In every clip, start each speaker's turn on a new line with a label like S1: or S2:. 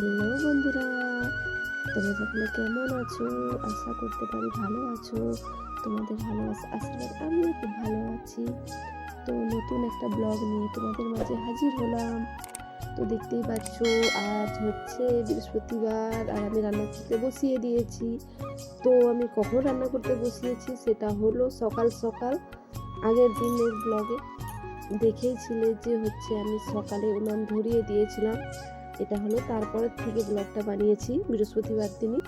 S1: Hello বন্ধুরা, তোমরা সকলে কেমন আছো? আশা করতে পারি ভালো আছো। তোমাদের ভালোবাসা আশীর্বাদ আমিও খুব ভালো আছি। তো নতুন একটা ব্লগ নিয়ে তোমাদের মাঝে হাজির হলাম। তো দেখতেই পাচ্ছ, আজ হচ্ছে বৃহস্পতিবার আর আমি রান্না করতে বসিয়ে দিয়েছি। তো আমি কখন রান্না করতে বসিয়েছি সেটা হলো সকাল সকাল। আগের দিনের ব্লগে দেখেইছিলে যে হচ্ছে আমি সকালে উনান ধরিয়ে দিয়েছিলাম। এটা হলো তারপরের থেকে ব্লগটা বানিয়েছি বৃহস্পতিবার দিনই।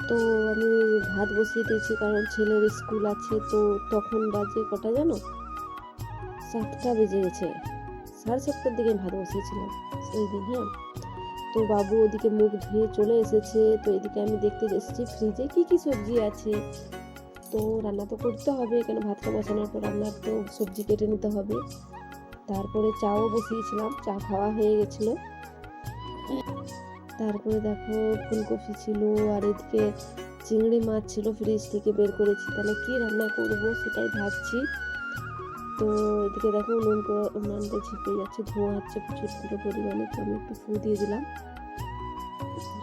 S1: তো আমি ভাত বসিয়ে দিয়েছি কারণ ছেলের স্কুল আছে। তো তখন বাজে কটা জানো, 7টা বেজে গেছে। 7:30টার দিকে ভাত বসিয়েছিলাম ওই দিন। হ্যাঁ, তো বাবু ওদিকে মুখ ধুয়ে চলে এসেছে। তো এদিকে আমি দেখতে এসেছি ফ্রিজে কি কি সবজি আছে। তো রান্না তো করতে হবে, কেন ভাতটা বসানোর পর রান্নার তো সবজি কেটে নিতে হবে। তারপরে চাও বসিয়েছিলাম, চা খাওয়া হয়ে গেছিলো। তারপরে দেখো ফুলকপি ছিল, আর এদিকে চিংড়ি মাছ ছিল, ফ্রিজ থেকে বের করেছি। তাহলে কি রান্না করব সেটাই ভাবছি। তো এদিকে দেখো উনুনটা ঝিপে যাচ্ছে, ধোঁয়া হচ্ছে প্রচুর পরিমাণে। তো আমি একটু ফু দিয়ে দিলাম।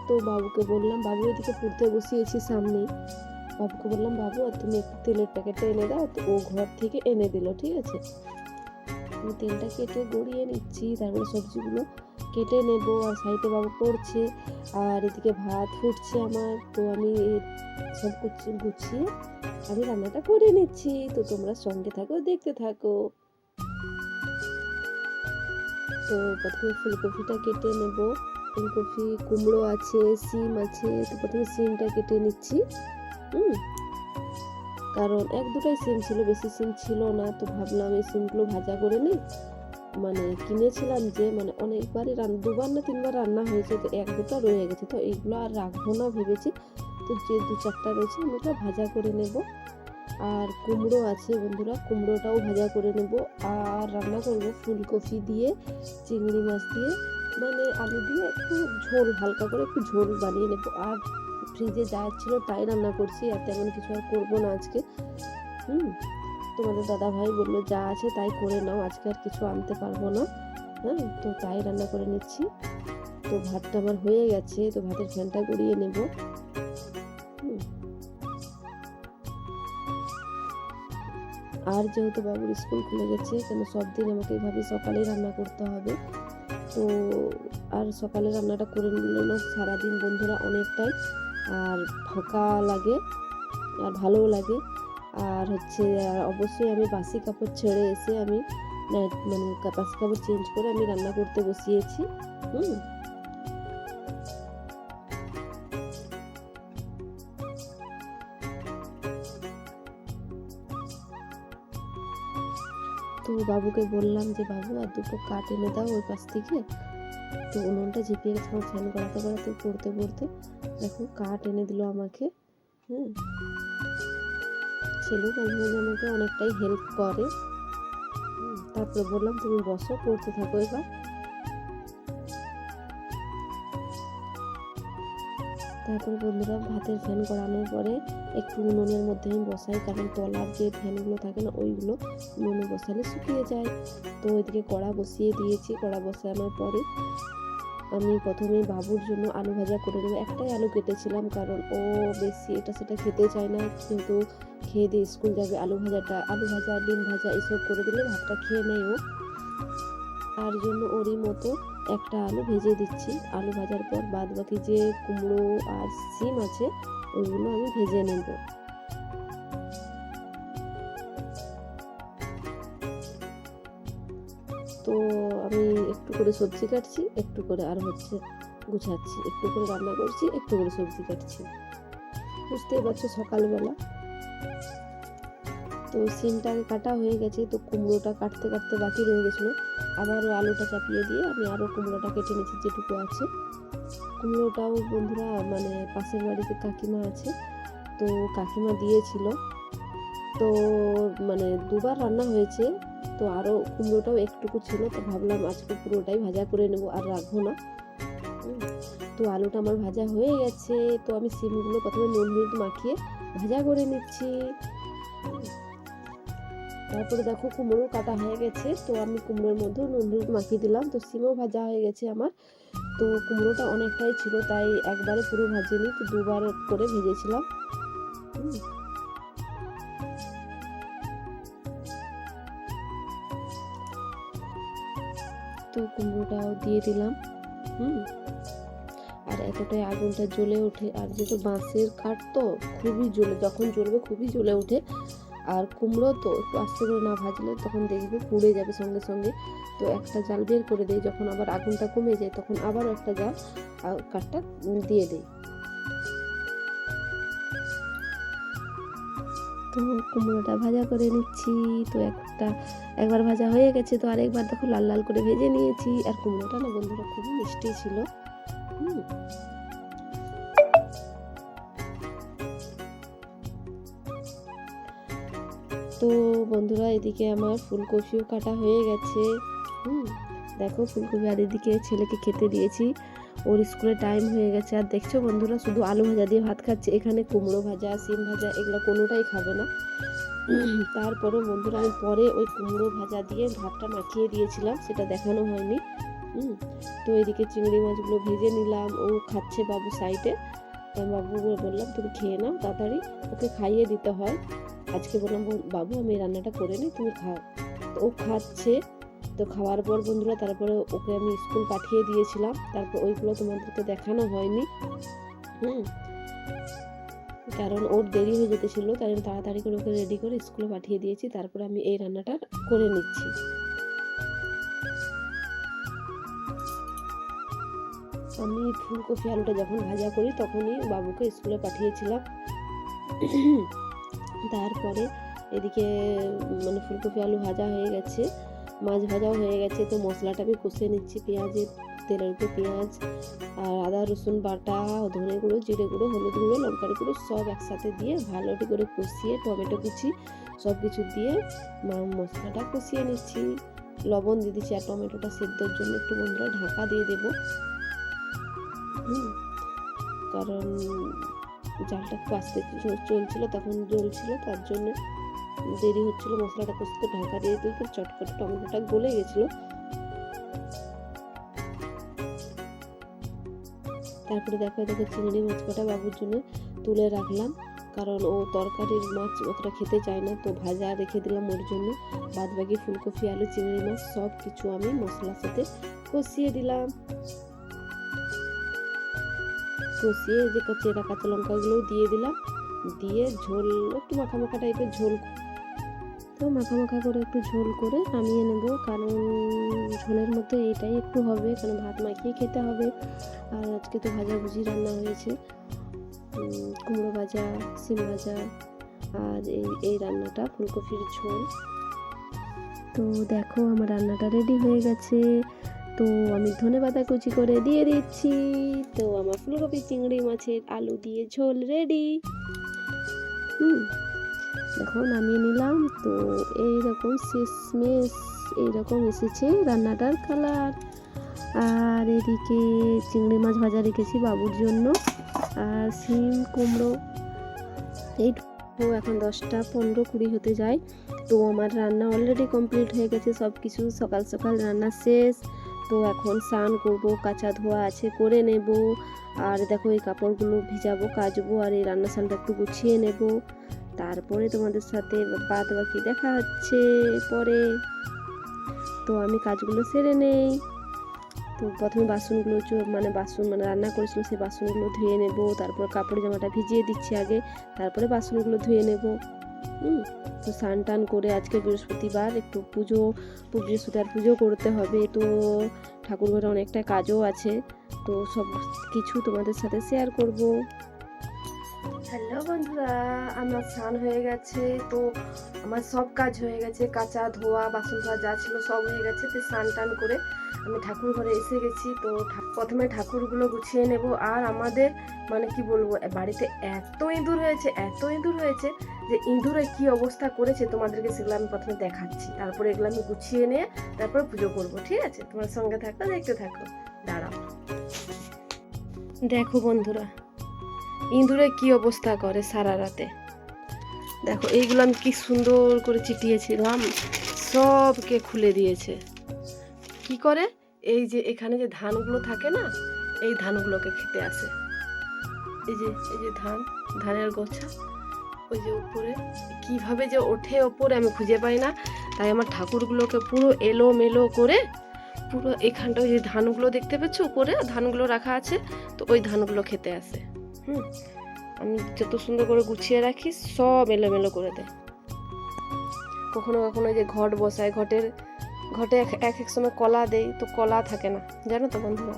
S1: তো বাবুকে বললাম, বাবু এদিকে পুড়তে বসিয়েছি সামনেই। বাবুকে বললাম, বাবু আর তুমি একটু তেলের প্যাকেটটা এনে দাও। তো ও ঘর থেকে এনে দিল। ঠিক আছে, আমি তেলটা কেটে গড়িয়ে নিচ্ছি, তারপরে সবজিগুলো কেটে নেব। আর সাইডে বাবু পড়ছে, আর এদিকে ভাত ফুটছে আমার। তো আমি সব গুছিয়ে আমি রান্নাটা করে নিচ্ছি। তো তোমরা সঙ্গে থাকো, দেখতে থাকো। তো প্রথমে ফুলকপিটা কেটে নেব। ফুলকপি, কুমড়ো আছে, সিম আছে। তো প্রথমে সিমটা কেটে নিচ্ছি। কারণ 1-2টাই সিম ছিল, বেশি সিম ছিল না। তো ভাবলাম এই সিমগুলো ভাজা করে নিই। মানে কিনেছিলাম যে, মানে অনেকবারই 2বার না 3বার রান্না হয়েছে। তো 1-2টা রয়ে গেছে, তো এইগুলো আর রাখবো না ভেবেছি। তো যে 2-4টা রয়েছে ওগুলো ভাজা করে নেব। আর কুমড়ো আছে বন্ধুরা, কুমড়োটাও ভাজা করে নেব। আর রান্না করব ফুলকপি দিয়ে, চিংড়ি মাছ দিয়ে, মানে আলু দিয়ে একটু ঝোল, হালকা করে একটু ঝোল বানিয়ে নেব। আর ফ্রিজে যা ছিল তাই রান্না করছি, আর তেমন কিছু আর করবো না আজকে। তোমাদের দাদা ভাই বললো যা আছে তাই করে নাও, আজকে আর কিছু আনতে পারবো না। হ্যাঁ, তো তাই রান্না করে নিচ্ছি। তো ভাতটা আমার হয়ে গেছে, তো ভাতের ফ্যানটা গড়িয়ে নেব। আর যেহেতু বাবুর স্কুল খুলে গেছে, কেন সব দিন আমাকে এইভাবে সকালেই রান্না করতে হবে। তো আর সকালে রান্নাটা করে নিলে না সারাদিন বন্ধুরা অনেকটাই আর ফাঁকা লাগে, আর ভালোও লাগে। আর হচ্ছে অবশ্যই আমি বাসি কাপড় ছেড়ে এসে আমি মানে বাসি কাপড় চেঞ্জ করে আমি রান্না করতে বসিয়েছি। তো বাবুকে বললাম যে, বাবু আর 2টো কাঠ এনে দাও ওই পাশ থেকে। তো উনুনটা ঝিপিয়ে গেছে আমার, ফ্যান করাতে পড়তে দেখো কাঠ এনে দিল আমাকে। ছেলেও মাঝে মাঝে আমাকে অনেকটাই হেল্প করে। তারপরে বললাম তুমি বসো, পড়তে থাকো এবার। তারপরে বন্ধুরা ভাতের ফ্যান করানোর পরে একটু উনুনের মধ্যে আমি বসাই, কারণ তলার যে ফ্যানগুলো থাকে না ওইগুলো উনুনে বসালে শুকিয়ে যায়। তো ওইদিকে কড়া বসিয়ে দিয়েছি। কড়া বসানোর পরে আমি প্রথমে বাবুর জন্য আলু ভাজা করে নেবো। একটাই আলু কেটেছিলাম, কারণ ও বেশি এটা সেটা খেতে চায় না, কিন্তু খেয়ে দিয়ে স্কুল যাবে। আলু ভাজা, ডিম ভাজা এসব করে দিলে ভাতটা খেয়ে নেয় ও। তার জন্য ওরই মতো একটা আলু ভেজে দিচ্ছি। আলু ভাজার পর বাদ বাকি যে কুমড়ো আর সিম আছে ওইগুলো আমি ভেজে নেব। তো আমি একটু করে সবজি কাটছি, একটু করে আর হচ্ছে গুছাচ্ছি, একটু করে রান্না করছি, একটু করে সবজি কাটছি। বুঝতেই পারছো সকালবেলা। তো সিমটা আগে কাটা হয়ে গেছে, তো কুমড়োটা কাটতে কাটতে বাকি রয়ে গেছিলো। আবারও আলুটা চাপিয়ে দিয়ে আমি আরও কুমড়োটা কেটে নিচ্ছি যেটুকু আছে। কুমড়োটাও বন্ধুরা মানে পাশের বাড়িতে কাকিমা আছে, তো কাকিমা দিয়েছিল। তো মানে 2বার রান্না হয়েছে, তো আরও কুমড়োটাও একটুকু ছিল। তো ভাবলাম আজকে পুরোটাই ভাজা করে নেব, আর রাখবো না। তো আলুটা আমার ভাজা হয়ে গেছে। তো আমি সিমগুলো প্রথমে নুন হলুদ মাখিয়ে ভাজা করে নিচ্ছি। তারপরে দেখো কুমড়ো কাটা হয়ে গেছে, তো আমি কুমড়োর মধ্যেও নুন হলুদ মাখিয়ে দিলাম। তো সিমও ভাজা হয়ে গেছে আমার। তো কুমড়োটা অনেকটাই ছিল, তাই একবারে পুরো ভাজিনি, তো দুবার করে ভেজেছিলাম। তো কুমড়োটাও দিয়ে দিলাম। আর এতটাই আগুনটা জ্বলে ওঠে, আর যেহেতু বাঁশের কাঠ তো খুবই জ্বলে, যখন জ্বলবে খুবই জ্বলে ওঠে। আর কুমড়ো তো একটু আস্তে করে না ভাজলে তখন দেখবে পুড়ে যাবে সঙ্গে সঙ্গে। তো একটা জাল বের করে দেয়, যখন আবার আগুনটা কমে যায় তখন আবারও একটা জাল কাঠটা দিয়ে দেয়। তো কুমড়োটা ভাজা করে নিচ্ছি। তো একবার ভাজা হয়ে গেছে, তো আরেকবার দেখো লাল লাল করে ভেজে নিয়েছি। আর কুমড়োটা না বন্ধুরা খুবই মিষ্টি ছিল। তো বন্ধুরা এদিকে আমার ফুলকপিও কাটা হয়ে গেছে। দেখো ফুলকপি, আর এদিকে ছেলেকে খেতে দিয়েছি, ওর স্কুলে টাইম হয়ে গেছে। আর দেখছো বন্ধুরা শুধু আলু ভাজা দিয়ে ভাত খাচ্ছে, এখানে কুমড়ো ভাজা, সিম ভাজা এগুলো কোনোটাই খাবে না। তারপরে বন্ধুরা আমি পরে ওই কুমড়ো ভাজা দিয়ে ভাতটা মাখিয়ে দিয়েছিলাম, সেটা দেখানো হয়নি। তো এদিকে চিংড়ি মাছগুলো ভেজে নিলাম, ও খাচ্ছে বাবু সাইডে। বাবুকে বললাম তুমি খেয়ে নাও তাড়াতাড়ি, ওকে খাইয়ে দিতে হয়। আজকে বললাম বাবু আমি রান্নাটা করে নিই, তুমি খাও। তো ও খাচ্ছে। তো খাওয়ার পর বন্ধুরা তারপরে ওকে আমি স্কুল পাঠিয়ে দিয়েছিলাম, তারপর ওইগুলো তোমাদেরকে দেখানো হয়নি। কারণ ওর দেরি হয়ে যেতেছিল, তাই আমি তাড়াতাড়ি করে ওকে রেডি করে স্কুলে পাঠিয়ে দিয়েছি। তারপরে আমি এই রান্নাটা করে নিচ্ছি। আমি ফুলকপি আলুটা যখন ভাজা করি তখনই বাবুকে স্কুলে পাঠিয়েছিলাম। তারপরে এদিকে মানে ফুলকপি আলু ভাজা হয়ে গেছে, মাছ ভাজাও হয়ে গেছে। তো মশলাটা আমি কষিয়ে নিচ্ছি, পেঁয়াজের তেলের উপরে পেঁয়াজ আর আদা রসুন বাটা, ধনে গুঁড়ো, জিরে গুঁড়ো, হলুদ গুঁড়ো, লঙ্কার গুঁড়ো সব একসাথে দিয়ে ভালো করে কষিয়ে টমেটো কুচি সব কিছু দিয়ে মশলাটা কষিয়ে নিচ্ছি। লবণ দিয়ে দিচ্ছি, আর টমেটোটা সেদ্ধর জন্য একটু বন্ধুরা ঢাকা দিয়ে দেবো। কারণ জালটা খুব আস্তে চলছিল, তখন জ্বলছিল, তার জন্য দেরি হচ্ছিল। মশলাটা কষতে ঢাকা দিয়ে দিতে চট করে টমেটোটা গলে গেছিল। তারপরে দেখো চিংড়ি মাছ কটা বাবুর জন্য তুলে রাখলাম, কারণ ও তরকারির মাছ অতটা খেতে চায় না, তো ভাজা রেখে দিলাম ওর জন্য। বাদ বাকি ফুলকপি আলু চিংড়ি মাছ সব কিছু আমি মশলার সাথে কষিয়ে দিলাম। কষিয়ে যে চেরা কাঁচা লঙ্কাগুলো দিয়ে দিলাম, দিয়ে ঝোল একটু মাখা মাখা টাইপের ঝোল, তো মাখা মাখা করে একটু ঝোল করে নামিয়ে নেব। কারণ ঝোলের মধ্যে এটাই একটু হবে, কারণ ভাত মাখিয়ে খেতে হবে। আর আজকে তো ভাজাভুজি রান্না হয়েছে, কুমড়ো ভাজা, সিম ভাজা, আর এই রান্নাটা ফুলকপির ঝোল। তো দেখো আমার রান্নাটা রেডি হয়ে গেছে। তো আমি ধনেপাতা কুচি করে দিয়ে দিচ্ছি। তো আমার ফুলকপি চিংড়ি মাছের আলু দিয়ে ঝোল রেডি। দেখো নামিয়ে নিলাম। তো এইরকম শেষমেশ এইরকম এসেছে রান্নাটার কালার। আর এদিকে চিংড়ি মাছ ভাজা রেখেছি বাবুর জন্য, আর সিম কুমড়ো। এই এখন 10টা 15-20 হতে যায়। তো আমার রান্না অলরেডি কমপ্লিট হয়ে গেছে, সব কিছু সকাল সকাল রান্না শেষ। তো এখন স্নান করবো, কাঁচা ধোয়া আছে করে নেব। আর দেখো এই কাপড়গুলো ভিজাবো, কাচবো, আর এই রান্নাশালটা একটু গুছিয়ে নেব। তারপরে তোমাদের সাথে বাদ বাকি দেখা হচ্ছে পরে। তো আমি কাজগুলো সেরে নেই। তো প্রথমে বাসনগুলো বাসন রান্না করেছিল সেই বাসনগুলো ধুয়ে নেব। তারপর কাপড় জামাটা ভিজিয়ে দিচ্ছি আগে, তারপরে বাসনগুলো ধুয়ে নেব। তো স্নান টান করে আজকে বৃহস্পতিবার একটু বৃহস্পতিবার পুজো করতে হবে। তো ঠাকুর ঘরে অনেকটা কাজও আছে, তো সব কিছু তোমাদের সাথে শেয়ার করব। হ্যালো বন্ধুরা, আমার স্নান হয়ে গেছে। তো আমার সব কাজ হয়ে গেছে, কাঁচা ধোয়া বাসন ধোয়া যা ছিল সব হয়ে গেছে। তো স্নান টান করে আমি ঠাকুর ঘরে এসে গেছি। তো প্রথমে ঠাকুরগুলো গুছিয়ে নেব। আর আমাদের কি বলবো, বাড়িতে এত ইঁদুর হয়েছে যে ইঁদুরে কি অবস্থা করেছে তোমাদেরকে সেগুলো আমি প্রথমে দেখাচ্ছি। তারপরে এগুলো আমি গুছিয়ে নিয়ে তারপরে পুজো করব। ঠিক আছে, তোমার সঙ্গে থাকো, দেখতে থাকো, দাঁড়াও। দেখো বন্ধুরা, ইঁদুরে কি অবস্থা করে সারা রাতে। দেখো এইগুলো আমি কি সুন্দর করে চিটিয়েছিলাম, সবকে খুলে দিয়েছে। কি করে এই যে এখানে যে ধানগুলো থাকে না, এই ধানগুলোকে খেতে আসে। এই যে ধানের গোছা, ওই যে উপরে কিভাবে যে ওঠে ওপরে আমি খুঁজে পাই না। তাই আমার ঠাকুরগুলোকে পুরো এলোমেলো করে পুরো এখানটা ওই যে ধানগুলো দেখতে পাচ্ছ উপরে ধানগুলো রাখা আছে, তো ওই ধানগুলো খেতে আসে। আমি যত সুন্দর করে গুছিয়ে রাখি সব এলোমেলো করে দেয়। কখনো কখনো যে ঘট বসায়, ঘটে এক এক সময় কলা দেই, তো কলা থাকে না, জানো তো বন্ধুরা,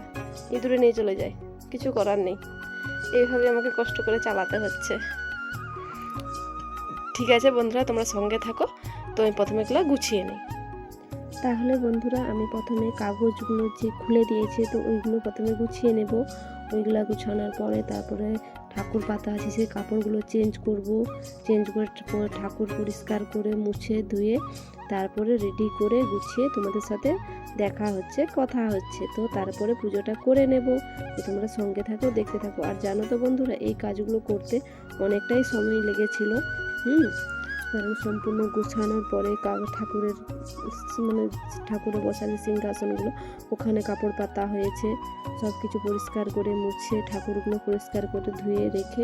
S1: ইঁদুরে নিয়ে চলে যায়, কিছু করার নেই। এইভাবে আমাকে কষ্ট করে চালাতে হচ্ছে। ঠিক আছে বন্ধুরা, তোমরা সঙ্গে থাকো। তো আমি প্রথমে এগুলো গুছিয়ে নিই। তাহলে বন্ধুরা আমি প্রথমে কাগজগুলো যে খুলে দিয়েছে, তো ওইগুলো প্রথমে গুছিয়ে নেব। ওইগুলো গুছানোর পরে তারপরে ঠাকুর পাতা আছে সেই কাপড়গুলো চেঞ্জ করে ঠাকুর পরিষ্কার করে মুছে ধুয়ে তারপরে রেডি করে গুছিয়ে তোমাদের সাথে দেখা হচ্ছে, কথা হচ্ছে। তো তারপরে পুজোটা করে নেব। তো তোমরা সঙ্গে থাকো, দেখতে থাকো। আর জানো তো বন্ধুরা, এই কাজগুলো করতে অনেকটাই সময় লেগেছিল। কারণ সম্পূর্ণ গোছানোর পরে ঠাকুরের ঠাকুরে বসালে সিংহাসনগুলো, ওখানে কাপড় পাতা হয়েছে, সব কিছু পরিষ্কার করে মুছে ঠাকুরগুলো পরিষ্কার করে ধুয়ে রেখে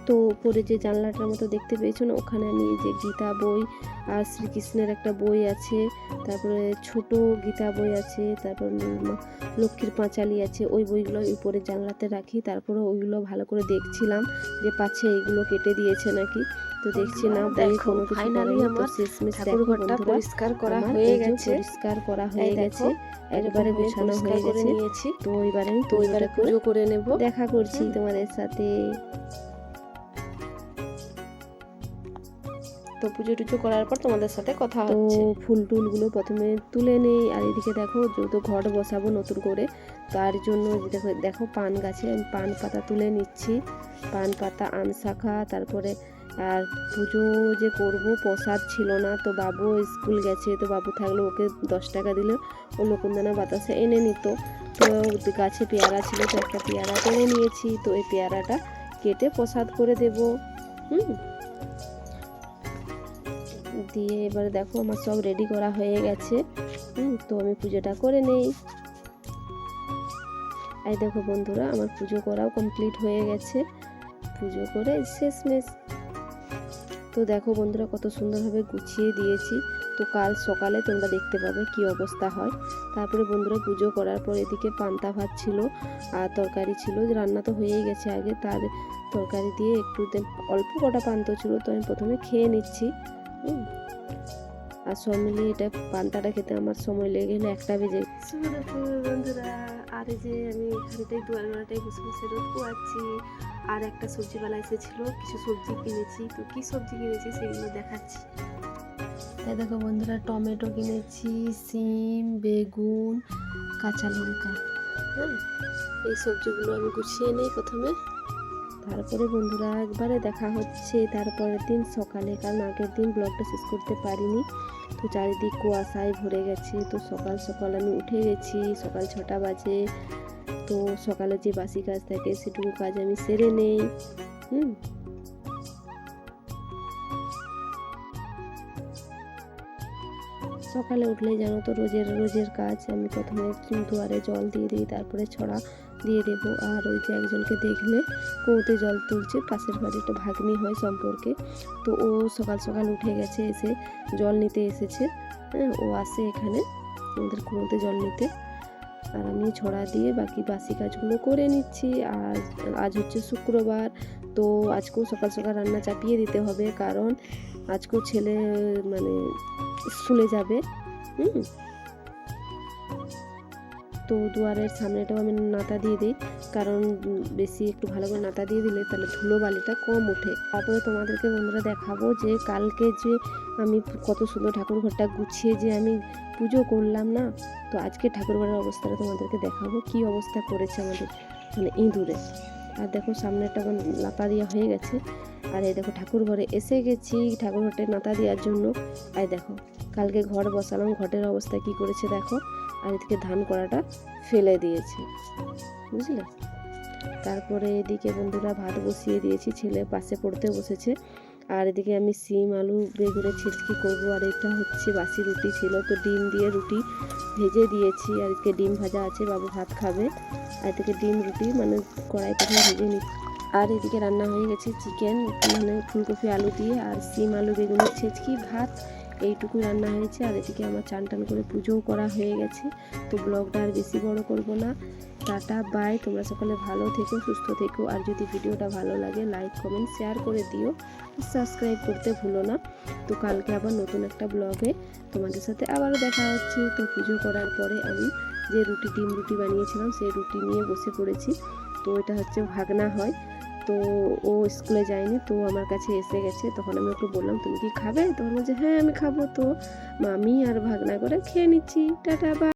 S1: তো উপরে যে জানলাটার মতো দেখতে পেয়েছো না, ওখানে আমি এই যে গীতা বই আর শ্রীকৃষ্ণের একটা বই আছে, তারপরে ছোট গীতা বই আছে, তারপর লক্ষ্মীর পাঁচালি আছে, ওই বইগুলো উপরে জানলাতে রাখি। তারপরে ওইগুলো ভালো করে দেখছিলাম যে পাছে এইগুলো কেটে দিয়েছে নাকি, তো দেখছি না, বই কোনো কিছু ফাইনালি আমার ঠাকুরঘরটা পরিষ্কার করা হয়ে গেছে, একবারে গোছানো হয়ে গেছে। তো এবারে পুজো করে নেব, দেখা করছি তোমাদের সাথে। তো পুজো টুজো করার পর তোমাদের সাথে কথা হচ্ছে। তো ফুল টুলগুলো প্রথমে তুলে নেই। আর এদিকে দেখো যেহেতু ঘট বসাবো নতুন করে, তার জন্য দেখো পান গাছে আমি পান পাতা তুলে নিচ্ছি, পান পাতা, আম শাখা, তারপরে আর পুজো যে করব প্রসাদ ছিল না, তো বাবু স্কুল গেছে, তো বাবু থাকলে ওকে 10 টাকা দিলে ও নকুনদানা বাতাসে এনে নিত। তো গাছে পেয়ারা ছিল, তো একটা পেয়ারা পেরে নিয়েছি। তো এই পেয়ারাটা কেটে প্রসাদ করে দেব। দিয়ে এবারে দেখো আমার সব রেডি করা হয়ে গেছে। তো আমি পুজোটা করে নেই। এই দেখো বন্ধুরা, আমার পুজো করাও কমপ্লিট হয়ে গেছে, পুজো করে শেষমেশ। তো দেখো বন্ধুরা কত সুন্দরভাবে গুছিয়ে দিয়েছি। তো কাল সকালে তোমরা দেখতে পাবে কি অবস্থা হয়। তারপরে বন্ধুরা পুজো করার পর এদিকে পান্তা ভাত ছিল আর তরকারি ছিল, রান্না তো হয়েই গেছে আগে, তার তরকারি দিয়ে একটু অল্প কটা পান্তা ছিল, তো আমি প্রথমে খেয়ে নিচ্ছি। আর সব মিলিয়ে এটা পান্তাটা খেতে আমার সময় লেগে গেলো 1টা বেজে। বন্ধুরা, আর এই যে আমি এখানটাই দুয়ারটাই বসে বসে রোদ পোয়াচ্ছি। আর একটা সবজিওয়ালা এসেছিল, কিছু সবজি কিনেছি। তো কি সবজি কিনেছি সেগুলো দেখাচ্ছি। এই দেখো বন্ধুরা, টমেটো কিনেছি, সিম, বেগুন, কাঁচা লঙ্কা। এই সবজিগুলো আমি গুছিয়ে নিই প্রথমে। তারপরে বন্ধুরা একবারে দেখা হচ্ছে তারপরের দিন সকালে, কারণ আগের দিন ব্লগটা শেষ করতে পারিনি। তো চারিদিক কুয়াশায় ভরে গেছে। তো সকাল সকাল আমি উঠে গেছি, সকাল 6টা বাজে। তো সকালে যে বাসি কাজ থাকে সেটুকু কাজ আমি সেরে নেই। সকালে উঠলেই জানো তো রোজের কাজ, আমি প্রথমে দুয়ারে জল দিয়ে দিই, তারপরে ছড়া দিয়ে দেবো। আর ওই যে একজনকে দেখলে কুয়োতে জল তুলছে, পাশের বাড়ি একটা ভাগ্নি হয় সম্পর্কে, তো ও সকাল সকাল উঠে গেছে, এসে জল নিতে এসেছে। ও আসে এখানে আমাদের কুয়োতে জল নিতে। আর আমি ছড়া দিয়ে বাকি বাসি কাজগুলো করে নিচ্ছি। আর আজ হচ্ছে শুক্রবার, তো আজকেও সকাল সকাল রান্না চাপিয়ে দিতে হবে, কারণ আজকেও ছেলে মানে স্কুলে যাবে। তো দুয়ারের সামনেটাও আমি নাতা দিয়ে দিই, কারণ বেশি একটু ভালো করে নাতা দিয়ে দিলে তাহলে ধুলো বালিটা কম ওঠে। তারপরে তোমাদেরকে বন্ধুরা দেখাবো যে কালকে যে আমি কত সুন্দর ঠাকুর ঘরটা গুছিয়ে যে আমি পুজো করলাম না, তো আজকে ঠাকুর ঘরের অবস্থাটা তোমাদেরকে দেখাবো কি অবস্থা করেছে আমাদের মানে ইঁদুরে। আর দেখো সামনেটা নাতা দেওয়া হয়ে গেছে। আর এই দেখো ঠাকুর ঘরে এসে গেছি ঠাকুর ঘরটায় নাতা দেওয়ার জন্য। আর দেখো কালকে ঘর বসালাম, ঘটের অবস্থা কি করেছে দেখো। আর এদিকে ধান কড়াটা ফেলে দিয়েছে, বুঝলে। তারপরে এদিকে বন্ধুরা ভাত বসিয়ে দিয়েছি, ছেলে পাশে পড়তে বসেছে। আর এদিকে আমি সিম আলু বেগুনের ছেচকি করবো। আর এটা হচ্ছে বাসি রুটি ছিল, তো ডিম দিয়ে রুটি ভেজে দিয়েছি। আর এদিকে ডিম ভাজা আছে, বাবু ভাত খাবে। আর এদিকে ডিম রুটি মানে কড়াই প্রথমে ভেজে নিচ্ছি। আর এদিকে রান্না হয়ে গেছে চিকেন মানে ফুলকপি আলু দিয়ে, আর সিম আলু বেগুনের ছেচকি ভাত, এইটুকুই রান্না হয়েছে। আর এদিকে আমার চান টান করে পুজোও করা হয়ে গেছে। তো ব্লগটা আর বেশি বড় করব না। টাটা বাই, তোমরা সকলে ভালো থেকো, সুস্থ থেকো। আর যদি ভিডিওটা ভালো লাগে লাইক কমেন্ট শেয়ার করে দিও, সাবস্ক্রাইব করতে ভুলো না। তো কালকে আবার নতুন একটা ব্লগে তোমাদের সাথে আবারও দেখা হচ্ছে। তো পুজো করার পরে আমি যে ডিম রুটি বানিয়েছিলাম সেই রুটি নিয়ে বসে পড়েছি। তো এটা হচ্ছে ভাগনা হয়, তো ও স্কুলে যায়নি, তো আমার কাছে এসে গেছে। তখন আমি ওকে বললাম তুমি কি খাবে, তখন বলছে হ্যাঁ আমি খাবো। তো মামি আর ভাগনা করে খেয়ে নিচ্ছি। Tata bye.